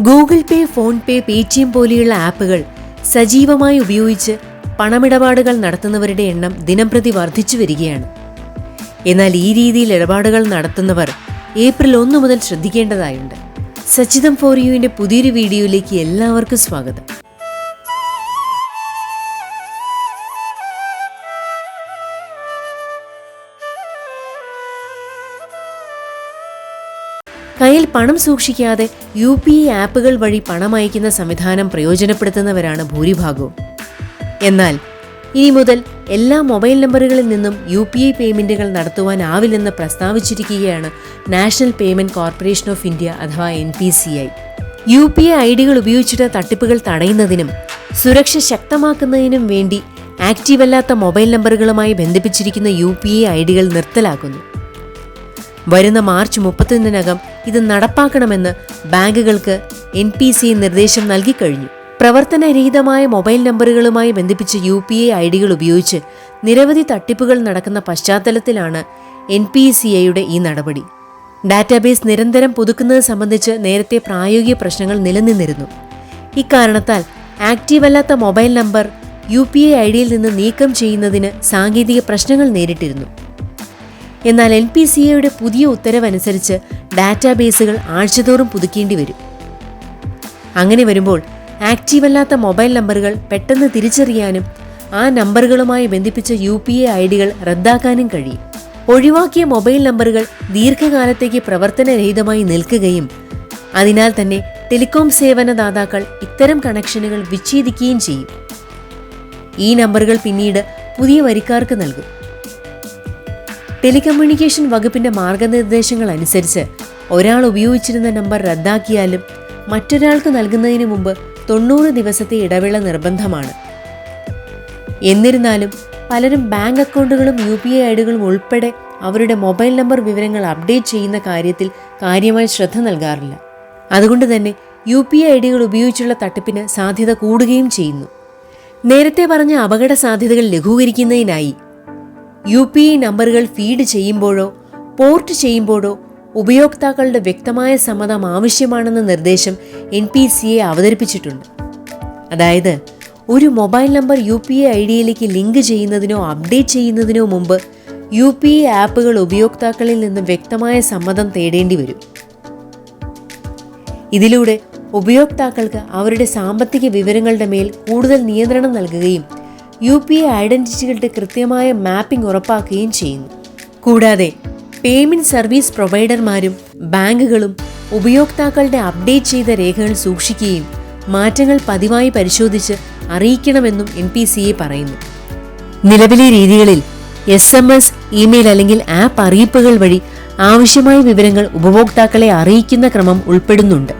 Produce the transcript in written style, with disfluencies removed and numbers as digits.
Google പേ, phone പേ, Paytm പോലെയുള്ള ആപ്പുകൾ സജീവമായി ഉപയോഗിച്ച് പണമിടപാടുകൾ നടത്തുന്നവരുടെ എണ്ണം ദിനംപ്രതി വർദ്ധിച്ചു വരികയാണ്. എന്നാൽ ഈ രീതിയിൽ ഇടപാടുകൾ നടത്തുന്നവർ ഏപ്രിൽ 1 മുതൽ ശ്രദ്ധിക്കേണ്ടതായുണ്ട്. സച്ചിതം ഫോർ യുവിന്റെ പുതിയൊരു വീഡിയോയിലേക്ക് എല്ലാവർക്കും സ്വാഗതം. കയ്യിൽ പണം സൂക്ഷിക്കാതെ UPI ആപ്പുകൾ വഴി പണം അയക്കുന്ന സംവിധാനം പ്രയോജനപ്പെടുത്തുന്നവരാണ് ഭൂരിഭാഗവും. എന്നാൽ ഇനി മുതൽ എല്ലാ മൊബൈൽ നമ്പറുകളിൽ നിന്നും UPI പേയ്മെന്റുകൾ നടത്തുവാനാവില്ലെന്ന് പ്രസ്താവിച്ചിരിക്കുകയാണ് national payment corporation of India അഥവാ NPCI. UPI ഐഡികൾ ഉപയോഗിച്ചിട്ട് തട്ടിപ്പുകൾ തടയുന്നതിനും സുരക്ഷ ശക്തമാക്കുന്നതിനും വേണ്ടി ആക്റ്റീവല്ലാത്ത മൊബൈൽ നമ്പറുകളുമായി ബന്ധിപ്പിച്ചിരിക്കുന്ന UPI ഐഡികൾ നിർത്തലാക്കുന്നു. വരുന്ന മാർച്ച് 31-നകം ഇത് നടപ്പാക്കണമെന്ന് ബാങ്കുകൾക്ക് NPCI നിർദ്ദേശം നൽകിക്കഴിഞ്ഞു. പ്രവർത്തനരഹിതമായ മൊബൈൽ നമ്പറുകളുമായി ബന്ധിപ്പിച്ച UPI ഐഡികൾ ഉപയോഗിച്ച് നിരവധി തട്ടിപ്പുകൾ നടക്കുന്ന പശ്ചാത്തലത്തിലാണ് NPCIയുടെ ഈ നടപടി. ഡാറ്റാബേസ് നിരന്തരം പുതുക്കുന്നത് സംബന്ധിച്ച് നേരത്തെ പ്രായോഗിക പ്രശ്നങ്ങൾ നിലനിന്നിരുന്നു. ഇക്കാരണത്താൽ ആക്റ്റീവല്ലാത്ത മൊബൈൽ നമ്പർ UPI ഐഡിയിൽ നിന്ന് നീക്കം ചെയ്യുന്നതിന് സാങ്കേതിക പ്രശ്നങ്ങൾ നേരിട്ടിരുന്നു. എന്നാൽ NPCIയുടെ പുതിയ ഉത്തരവനുസരിച്ച് ഡാറ്റാബേസുകൾ ആഴ്ചതോറും പുതുക്കേണ്ടി വരും. അങ്ങനെ വരുമ്പോൾ ആക്റ്റീവല്ലാത്ത മൊബൈൽ നമ്പറുകൾ പെട്ടെന്ന് തിരിച്ചറിയാനും ആ നമ്പറുകളുമായി ബന്ധിപ്പിച്ച UPI ഐഡികൾ റദ്ദാക്കാനും കഴിയും. ഒഴിവാക്കിയ മൊബൈൽ നമ്പറുകൾ ദീർഘകാലത്തേക്ക് പ്രവർത്തനരഹിതമായി നിൽക്കുകയും അതിനാൽ തന്നെ ടെലികോം സേവനദാതാക്കൾ ഇത്തരം കണക്ഷനുകൾ വിച്ഛേദിക്കുകയും ചെയ്യും. ഈ നമ്പറുകൾ പിന്നീട് പുതിയ വരിക്കാർക്ക് നൽകും. ടെലികമ്മ്യൂണിക്കേഷൻ വകുപ്പിന്റെ മാർഗനിർദ്ദേശങ്ങൾ അനുസരിച്ച് ഒരാൾ ഉപയോഗിച്ചിരുന്ന നമ്പർ റദ്ദാക്കിയാലും മറ്റൊരാൾക്ക് നൽകുന്നതിന് മുമ്പ് 90 ദിവസത്തെ ഇടവേള നിർബന്ധമാണ്. എന്നിരുന്നാലും പലരും ബാങ്ക് അക്കൗണ്ടുകളും UPI ഐഡികളും ഉൾപ്പെടെ അവരുടെ മൊബൈൽ നമ്പർ വിവരങ്ങൾ അപ്ഡേറ്റ് ചെയ്യുന്ന കാര്യത്തിൽ കാര്യമായി ശ്രദ്ധ നൽകാറില്ല. അതുകൊണ്ട് തന്നെ UPI ഐഡികൾ ഉപയോഗിച്ചുള്ള തട്ടിപ്പിന് സാധ്യത കൂടുകയും ചെയ്യുന്നു. നേരത്തെ പറഞ്ഞ അപകട സാധ്യതകൾ ലഘൂകരിക്കുന്നതിനായി UPI നമ്പറുകൾ ഫീഡ് ചെയ്യുമ്പോഴോ പോർട്ട് ചെയ്യുമ്പോഴോ ഉപയോക്താക്കളുടെ വ്യക്തമായ സമ്മതം ആവശ്യമാണെന്ന നിർദ്ദേശം NPCI അവതരിപ്പിച്ചിട്ടുണ്ട്. അതായത് ഒരു മൊബൈൽ നമ്പർ UPI ഐഡിയിലേക്ക് ലിങ്ക് ചെയ്യുന്നതിനോ അപ്ഡേറ്റ് ചെയ്യുന്നതിനോ മുമ്പ് UPI ആപ്പുകൾ ഉപയോക്താക്കളിൽ നിന്ന് വ്യക്തമായ സമ്മതം തേടേണ്ടി വരും. ഇതിലൂടെ ഉപയോക്താക്കൾക്ക് അവരുടെ സാമ്പത്തിക വിവരങ്ങളുടെ മേൽ കൂടുതൽ നിയന്ത്രണം നൽകുകയും UPI ഐഡന്റിറ്റികളുടെ കൃത്യമായ മാപ്പിംഗ് ഉറപ്പാക്കുകയും ചെയ്യുന്നു. കൂടാതെ പേയ്മെന്റ് സർവീസ് പ്രൊവൈഡർമാരും ബാങ്കുകളും ഉപയോക്താക്കളുടെ അപ്ഡേറ്റ് ചെയ്ത രേഖകൾ സൂക്ഷിക്കുകയും മാറ്റങ്ങൾ പതിവായി പരിശോധിച്ച് അറിയിക്കണമെന്നും NPCI പറയുന്നു. നിലവിലെ രീതികളിൽ SMS, ഇമെയിൽ അല്ലെങ്കിൽ ആപ്പ് അറിയിപ്പുകൾ വഴി ആവശ്യമായ വിവരങ്ങൾ ഉപഭോക്താക്കളെ അറിയിക്കുന്ന ക്രമം ഉൾപ്പെടുന്നുണ്ട്.